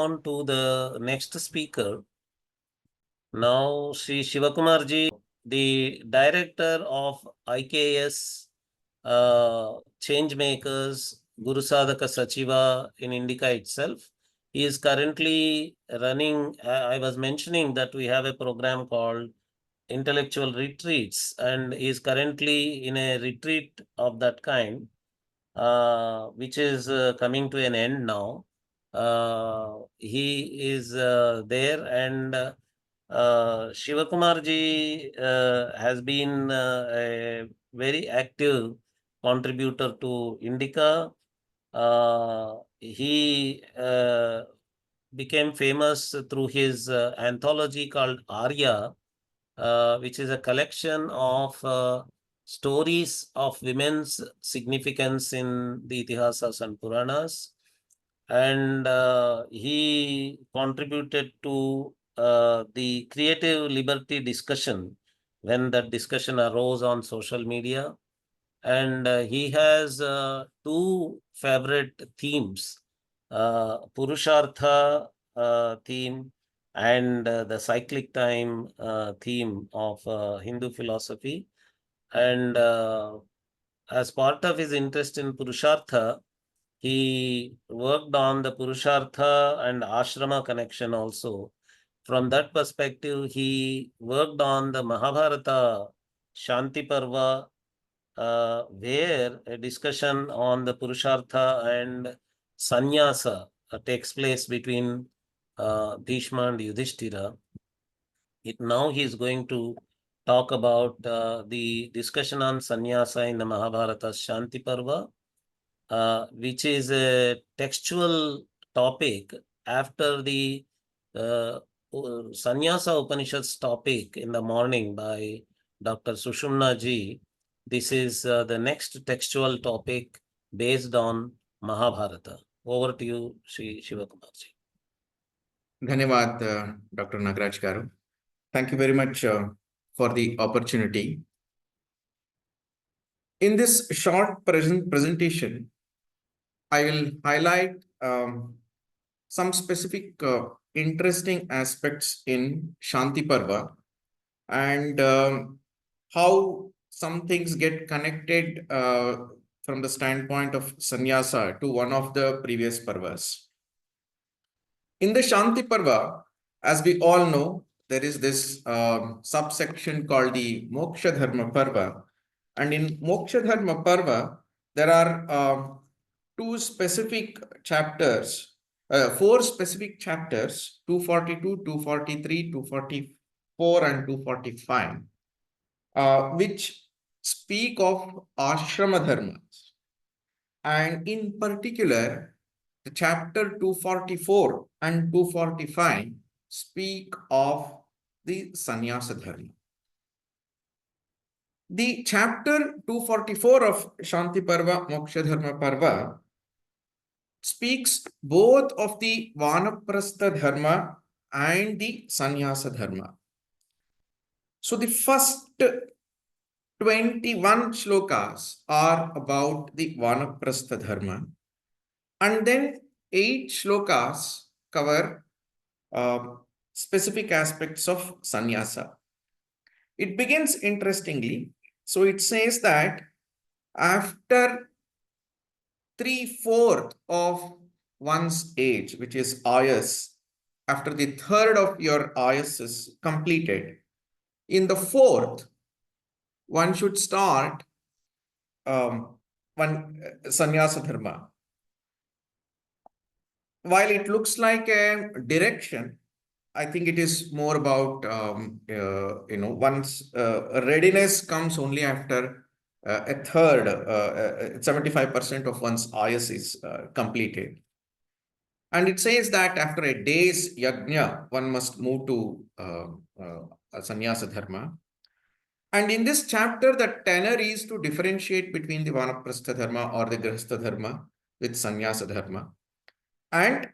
on to the next speaker. Now, Sri Shivakumar ji, the director of IKS Changemakers Guru Sadhaka Sachiva in INDICA itself. He is currently running, I was mentioning that we have a program called Intellectual Retreats, and he is currently in a retreat of that kind, which is coming to an end now. He is there, and Shivakumar ji has been a very active contributor to Indica. He became famous through his anthology called Arya, which is a collection of stories of women's significance in the Itihasas and Puranas. And he contributed to the creative liberty discussion when that discussion arose on social media. And he has two favorite themes, Purushartha theme and the cyclic time theme of Hindu philosophy. And as part of his interest in Purushartha, he worked on the Purushartha and Ashrama connection also. From that perspective, he worked on the Mahabharata Shanti Parva, where a discussion on the Purushartha and Sannyasa takes place between Bhishma and Yudhishthira. Now he is going to talk about the discussion on Sannyasa in the Mahabharata Shanti Parva, which is a textual topic after the Sannyasa Upanishads topic in the morning by Dr. Sushumna ji. This is the next textual topic based on Mahabharata. Over to you, Shri Shivakumar ji. Dhanyavad, Dr. Nagaraj Garu. Thank you very much for the opportunity. In this short presentation, I will highlight some specific interesting aspects in Shanti Parva and how some things get connected from the standpoint of Sannyasa to one of the previous Parvas. In the Shanti Parva, as we all know, there is this subsection called the Moksha Dharma Parva. And in Moksha Dharma Parva, there are two specific chapters, four specific chapters, 242, 243, 244, and 245, which speak of ashrama dharmas. And in particular, the chapter 244 and 245 speak of the Sannyasa Dharma. The chapter 244 of Shanti Parva, Moksha Dharma Parva speaks both of the Vanaprastha Dharma and the Sannyasa Dharma. So the first 21 shlokas are about the Vanaprastha Dharma, and then 8 shlokas cover specific aspects of Sannyasa. It begins interestingly. So it says that after 3/4 of one's age, which is ayas, after the third of your ayas is completed, in the fourth, one should start one Sannyasa Dharma. While it looks like a direction, I think it is more about, one's readiness comes only after a third, 75% of one's ayas is completed. And it says that after a day's yajna, one must move to Sannyasa Dharma. And in this chapter, the tenor is to differentiate between the Vanaprastha Dharma or the Grihastha Dharma with Sannyasa Dharma. And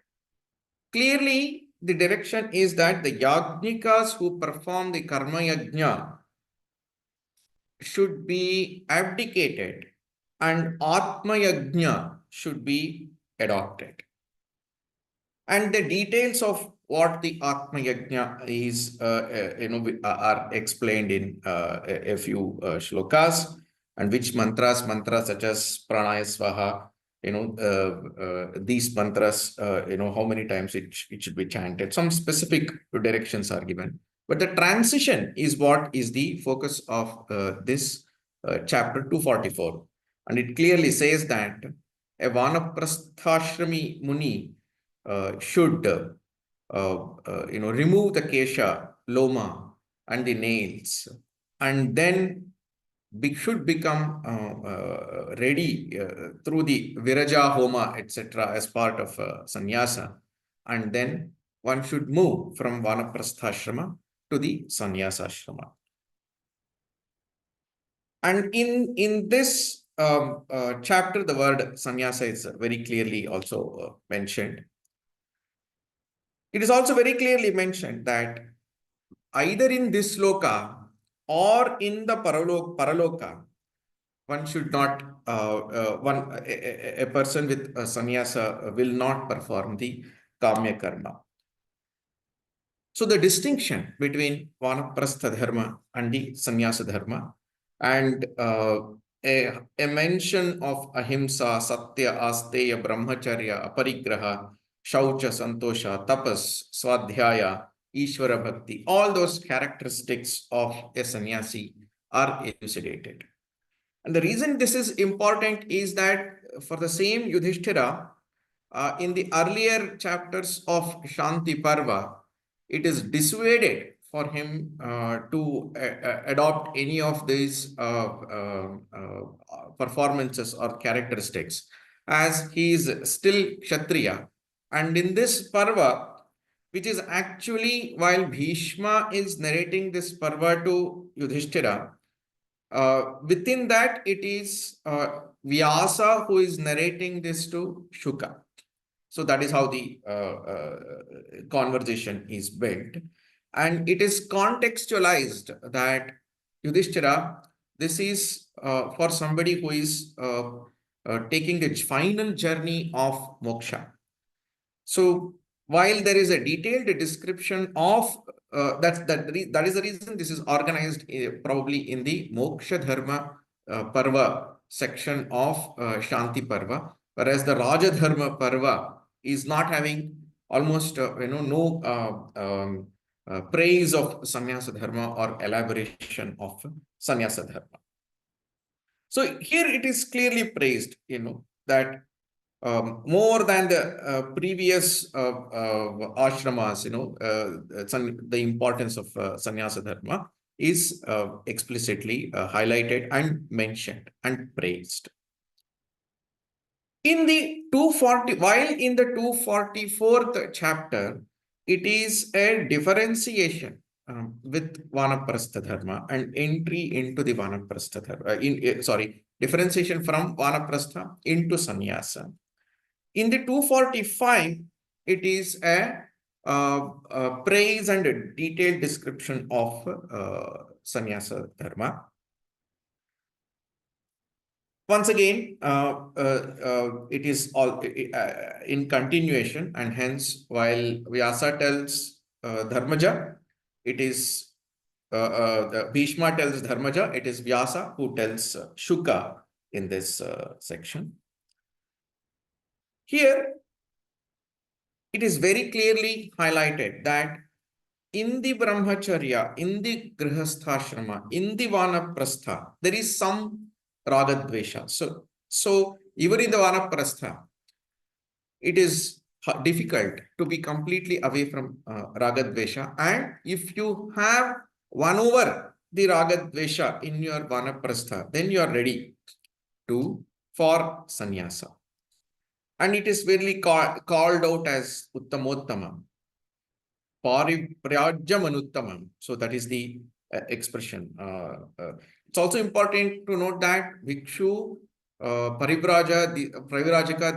clearly, the direction is that the yajnikas who perform the karma yajna should be abdicated and atma yajna should be adopted. And the details of what the Atma Yajna is, are explained in a few shlokas, and which mantras such as Pranaya Swaha, these mantras, how many times it should be chanted. Some specific directions are given. But the transition is what is the focus of this chapter 244. And it clearly says that a Vanaprastha Muni should remove the kesha, loma, and the nails, and then should become ready through the viraja homa, etc., as part of sannyasa, and then one should move from vanaprastha to the sannyasa ashrama. And in this chapter, the word sannyasa is very clearly also mentioned. It is also very clearly mentioned that either in this sloka or in the paraloka, one should not, a person with a sannyasa will not perform the kamya karma. So the distinction between vanaprastha dharma and the sannyasa dharma, and a mention of ahimsa, satya, asteya, brahmacharya, aparigraha, shaucha, santosha, tapas, swadhyaya, ishvara bhakti, all those characteristics of a sannyasi are elucidated. And the reason this is important is that for the same Yudhishthira, in the earlier chapters of Shanti Parva, it is dissuaded for him to adopt any of these performances or characteristics, as he is still Kshatriya. And in this Parva, which is actually, while Bhishma is narrating this Parva to Yudhishthira, within that it is Vyasa who is narrating this to Shuka. So that is how the conversation is built. And it is contextualized that Yudhishthira, this is for somebody who is taking the final journey of moksha. So while there is a detailed description of that is the reason this is organized probably in the Moksha Dharma Parva section of Shanti Parva, whereas the Raja Dharma Parva is not having almost no praise of Sannyasa Dharma or elaboration of Sannyasa Dharma. So here it is clearly praised, that more than the previous ashramas, the importance of sannyasa dharma is explicitly highlighted and mentioned and praised. In the 240, while in the 244th chapter, it is a differentiation with Vanaprastha Dharma and entry into the Vanaprastha Dharma, differentiation from Vanaprastha into Sannyasa. In the 245, it is a praise and a detailed description of Sannyasa Dharma. Once again, it is all in continuation, and hence, while Vyasa tells Dharmaja, it is Bhishma tells Dharmaja, it is Vyasa who tells Shuka in this section. Here, it is very clearly highlighted that in the brahmacharya, in the grihasthashrama, in the vanaprastha, there is some ragadvesha. So even in the vanaprastha, it is difficult to be completely away from ragadvesha. And if you have won over the ragadvesha in your vanaprastha, then you are ready for sannyasa. And it is really called out as uttamottamam. Pariprajyamanuttamam. So that is the expression. It's also important to note that Vikshu, Pravirajaka,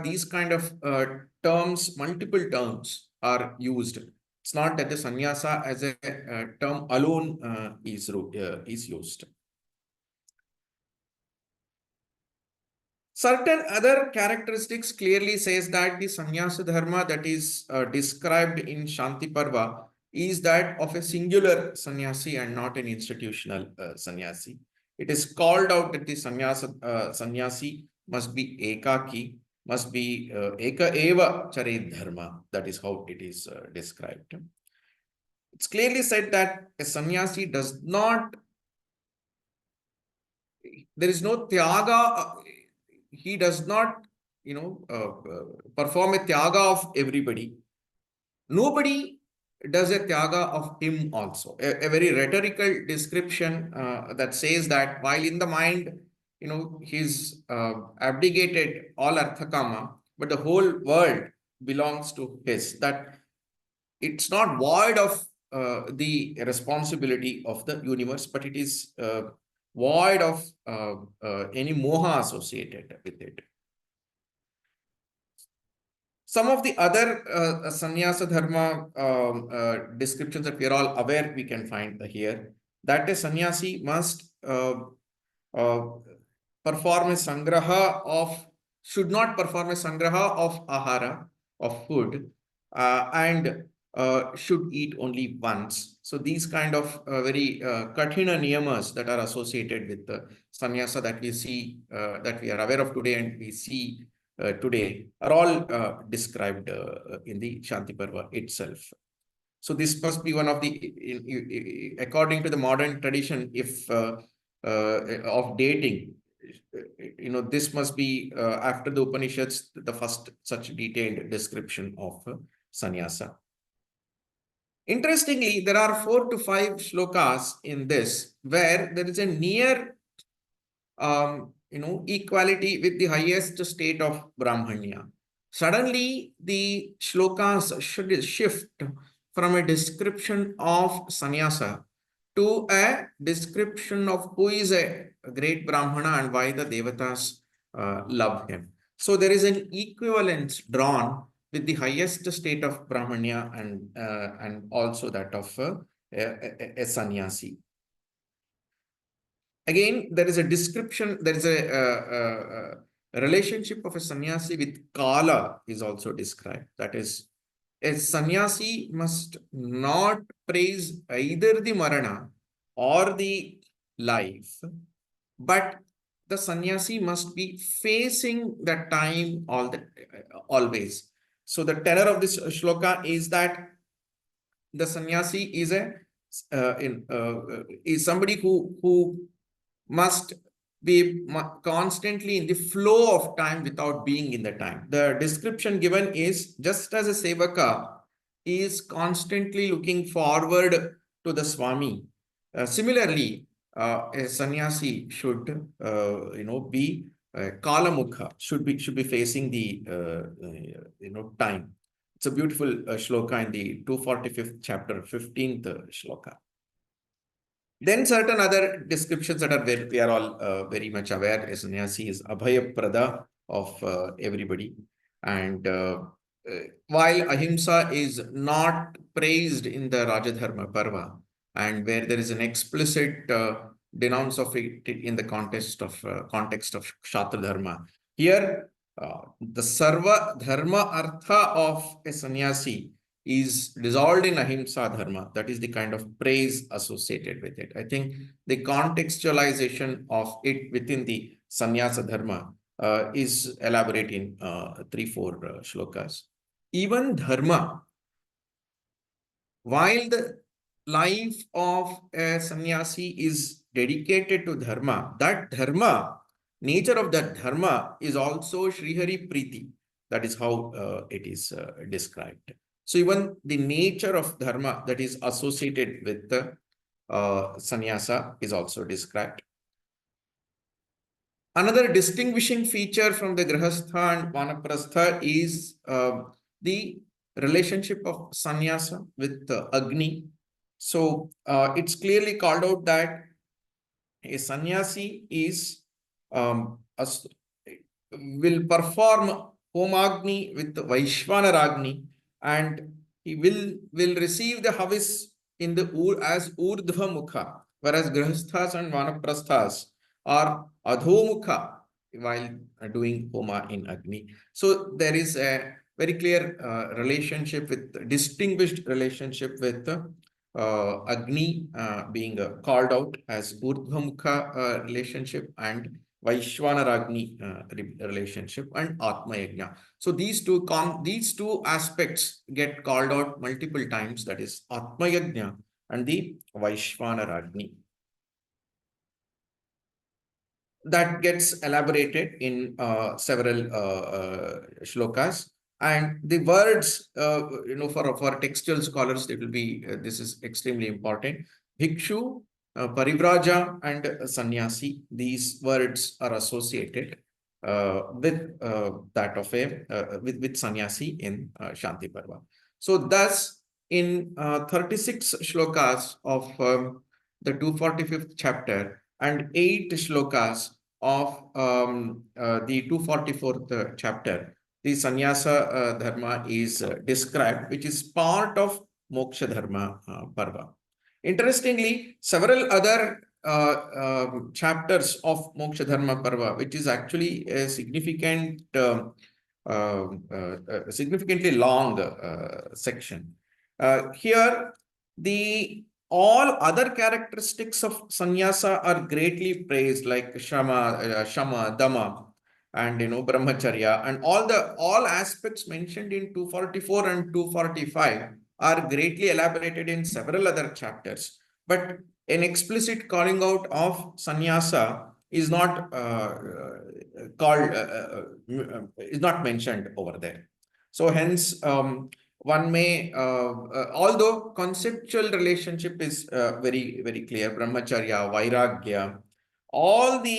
these kind of terms, multiple terms are used. It's not that the sannyasa as a term alone is used. Certain other characteristics clearly says that the sannyasa dharma that is described in Shanti Parva is that of a singular sannyasi and not an institutional sannyasi. It is called out that the sannyasi must be ekaki, must be eka eva charet dharma. That is how it is described. It's clearly said that a sannyasi does not, there is no tyaga, he does not, perform a tyaga of everybody. Nobody does a tyaga of him also. A very rhetorical description that says that while in the mind, he's abdicated all arthakama, but the whole world belongs to his. That it's not void of the responsibility of the universe, but it is void of any moha associated with it. Some of the other sannyasa dharma descriptions that we are all aware we can find here, that a sannyasi must uh, perform a sangraha of, should not perform a sangraha of ahara, of food, and should eat only once. So these kind of very kathina niyamas that are associated with the sannyasa that we see, that we are aware of today and we see today are all described in the Shanti Parva itself. So this must be one of the, according to the modern tradition, if of dating, this must be after the Upanishads, the first such detailed description of sannyasa. Interestingly, there are 4 to 5 shlokas in this where there is a near equality with the highest state of Brahmanya. Suddenly, the shlokas should shift from a description of sannyasa to a description of who is a great Brahmana and why the devatas love him. So there is an equivalence drawn with the highest state of Brahmanya and also that of a sannyasi. Again, there is a description, there is a relationship of a sannyasi with Kala is also described. That is, a sannyasi must not praise either the marana or the life, but the sannyasi must be facing the time always. So the tenor of this shloka is that the sannyasi is somebody who must be constantly in the flow of time without being in the time. The description given is just as a sevaka is constantly looking forward to the Swami. Similarly, a sannyasi should, be kalamukha, should be facing the, time. It's a beautiful shloka in the 245th chapter, 15th shloka. Then certain other descriptions that are we are all very much aware. A sannyasi is abhaya prada of everybody. And while ahimsa is not praised in the Rajadharma Parva, and where there is an explicit denounce of it in the context of Kshatra Dharma, here the Sarva Dharma Artha of a sannyasi is dissolved in ahimsa dharma. That is the kind of praise associated with it. I think the contextualization of it within the sannyasa dharma is elaborate in 3-4 shlokas. Even dharma, while the life of a sannyasi is dedicated to dharma, that dharma, nature of that dharma is also Srihari Priti. That is how it is described. So even the nature of dharma that is associated with the sannyasa is also described. Another distinguishing feature from the grihastha and vanaprastha is the relationship of sannyasa with Agni. So it's clearly called out that a sannyasi is will perform homagni with Vaishvanaragni, and he will receive the havis in the as urdhva mukha, whereas grihasthas and vanaprasthas are adhomukha. while doing Homa in Agni. So there is a very clear relationship with distinguished relationship with Agni being called out as Urdhvamukha relationship and Vaishwanaragni relationship and Atma Yajna. So these two aspects get called out multiple times. That is Atma Yajna and the Vaishwanaragni. That gets elaborated in several shlokas, and the words for textual scholars it will be this is extremely important. Bhikshu, Parivraja and Sannyasi, these words are associated with that of a with Sannyasi in Shanti Parva. So thus in 36 shlokas of the 245th chapter and 8 shlokas of the 244th chapter, the Sannyasa dharma is described, which is part of Moksha Dharma Parva. Interestingly, several other chapters of Moksha Dharma Parva, which is actually a significantly long section. Here, the all other characteristics of sannyasa are greatly praised, like shama, dama, and brahmacharya, and all aspects mentioned in 244 and 245 are greatly elaborated in several other chapters. But an explicit calling out of sannyasa is not is not mentioned over there. So hence, one may, although conceptual relationship is very, very clear, brahmacharya, vairagya, all the,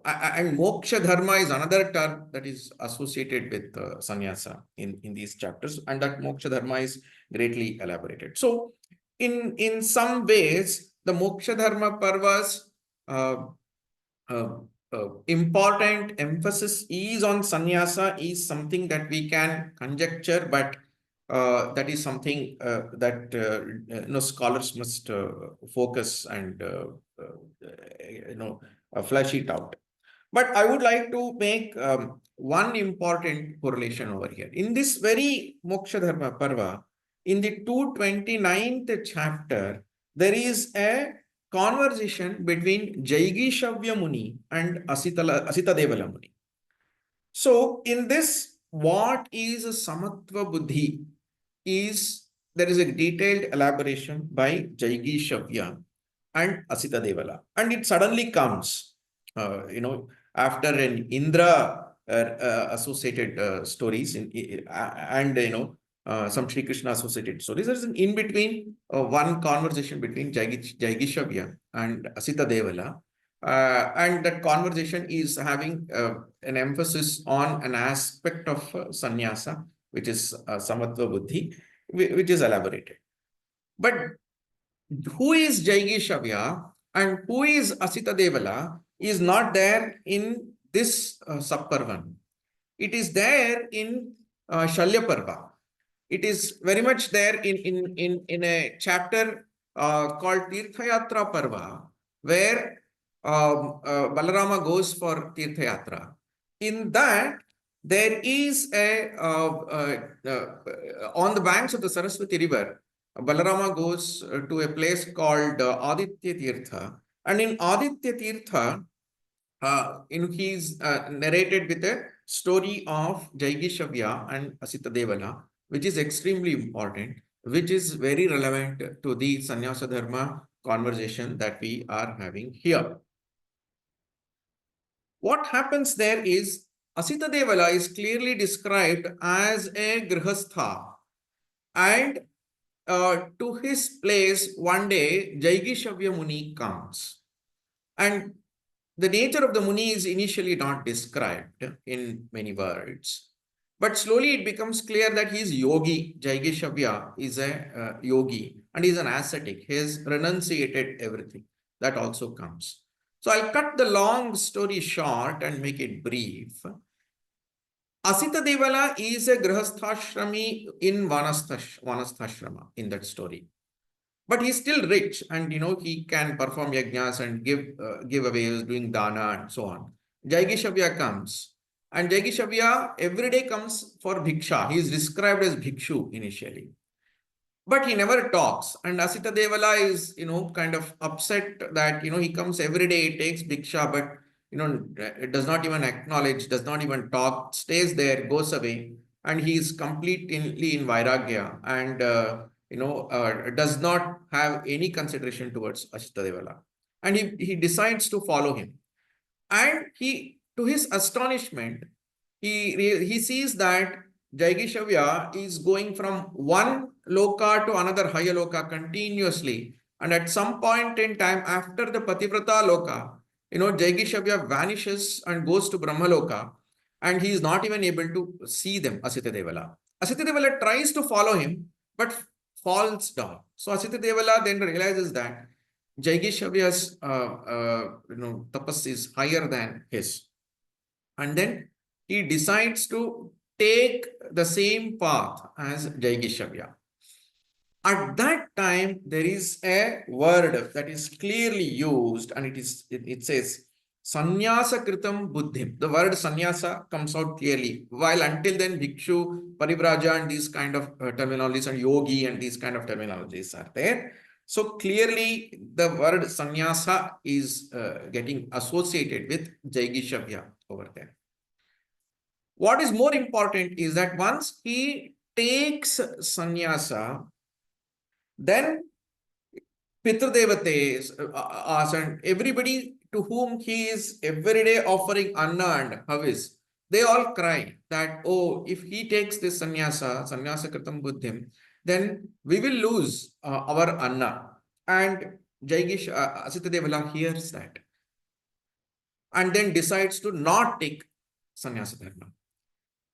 and moksha dharma is another term that is associated with sannyasa in these chapters, and that moksha dharma is greatly elaborated. So in some ways, the moksha dharma parvas important emphasis is on sannyasa is something that we can conjecture, but that is something that scholars must focus and flesh it out. But I would like to make one important correlation over here. In this very Moksha Dharma Parva, in the 229th chapter, there is a conversation between Jaigishavya Muni and Asita Devala Muni. So in this, what is Samatva Buddhi is, there is a detailed elaboration by Jaigishavya and Asita Devala. And it suddenly comes, after an Indra associated stories and some Sri Krishna associated stories. There's an in between one conversation between Jaigishavya and Asita Devala. And that conversation is having an emphasis on an aspect of sannyasa, which is samatva buddhi, which is elaborated. But who is Jaigishavya and who is Asita Devala is not there in this Sapparvan. It is there in Shalya Parva. It is very much there in a chapter called Tirthayatra Parva, where Balarama goes for Tirthayatra. In that, there is on the banks of the Saraswati River, Balarama goes to a place called Aditya Tirtha. And in Aditya Tirtha, he is narrated with a story of Jaigishavya and Asita Devala, which is extremely important, which is very relevant to the Sannyasa Dharma conversation that we are having here. What happens there is Asita Devala is clearly described as a grihastha, and to his place one day Jaigishavya Muni comes, and the nature of the Muni is initially not described in many words, but slowly it becomes clear that he is yogi. Jaigishavya is a yogi and he is an ascetic. He has renunciated everything. That also comes. So I'll cut the long story short and make it brief. Asita Devala is a grihasthrami in Vanasthashrama in that story. but he's still rich, and he can perform yajnas and give away, doing dana and so on. Jaigishavya comes, and Jaigishavya every day comes for bhiksha. He is described as bhikshu initially, but he never talks. And Asita Devala is, kind of upset that, he comes every day, he takes bhiksha, but, it does not even acknowledge, does not even talk, stays there, goes away. And he is completely in Vairagya and, does not have any consideration towards Asita Devala. And he decides to follow him. And to his astonishment, he sees that Jaigishavya is going from one loka to another higher loka continuously. And at some point in time, after the Pativrata loka, Jaigishavya vanishes and goes to Brahma loka, and he is not even able to see them, Asita Devala. Asita Devala tries to follow him, but falls down. So Asita Devala then realizes that Jaigishavya's tapas is higher than his. And then he decides to take the same path as Jaigishavya. At that time, there is a word that is clearly used, and it says Sanyasa Kritam Buddhim. The word Sanyasa comes out clearly. While until then, Bhikshu, Paribraja, and these kind of terminologies, and Yogi, and these kind of terminologies are there. So clearly, the word Sannyasa is getting associated with Jaigishavya over there. What is more important is that once he takes sannyasa, then Pitrudevates and everybody to whom he is every day offering anna and havis, they all cry that, oh, if he takes this sannyasa kritam buddhim, then we will lose our anna. And Asita Devala hears that and then decides to not take sannyasa dharma.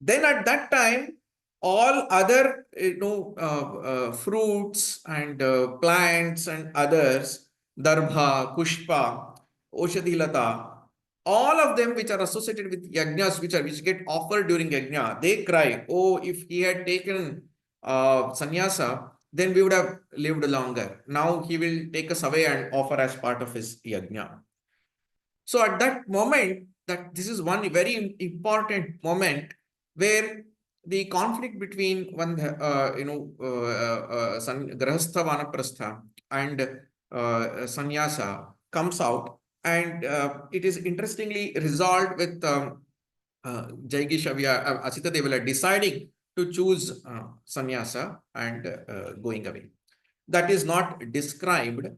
Then at that time, all other fruits and plants and others, darbha, pushpa, oshadhilata, all of them which are associated with yajnas, which get offered during yajna, they cry, oh, if he had taken sannyasa, then we would have lived longer. Now he will take us away and offer as part of his yajna. So at that moment, that this is one very important moment where the conflict between one, Grahastha Vanaprastha and Sannyasa comes out, and it is interestingly resolved with Jaigishavya, Asita Devala deciding to choose Sannyasa and going away. That is not described,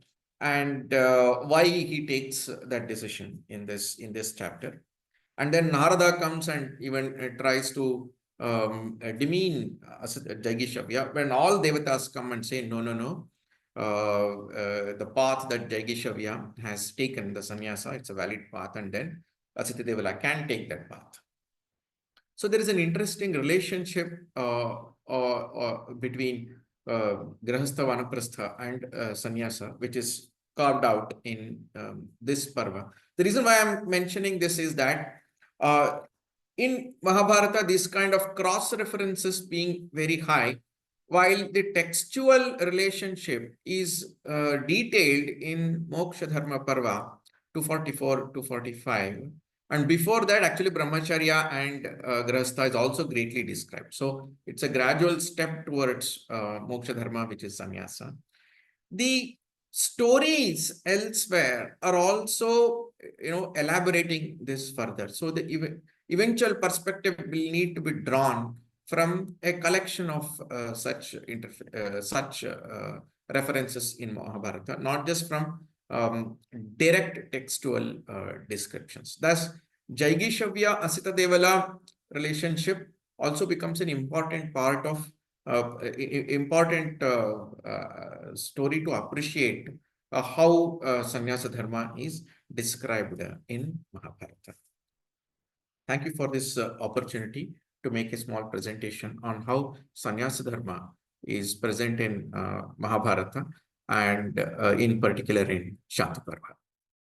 and why he takes that decision in this chapter. And then Narada comes and even tries to demean Jaigishavya, when all devatas come and say, no, the path that Jaigishavya has taken, the sannyasa, it's a valid path, and then Asita Devala can take that path. So there is an interesting relationship between Grahastha Vanaprastha and Sannyasa, which is carved out in this Parva. The reason why I'm mentioning this is that in Mahabharata, this kind of cross references being very high, while the textual relationship is detailed in Moksha Dharma Parva 244 to 45. And before that, actually, Brahmacharya and Grahastha is also greatly described. So it's a gradual step towards Moksha Dharma, which is Sannyasa. The stories elsewhere are also, elaborating this further. So the eventual perspective will need to be drawn from a collection of such references in Mahabharata, not just from direct textual descriptions. Thus, Jaigishavya Asita Devala relationship also becomes an important part of important story to appreciate how Sannyasa Dharma is described in Mahabharata. Thank you for this opportunity to make a small presentation on how Sannyasa Dharma is present in Mahabharata, and in particular in Shanti Parva.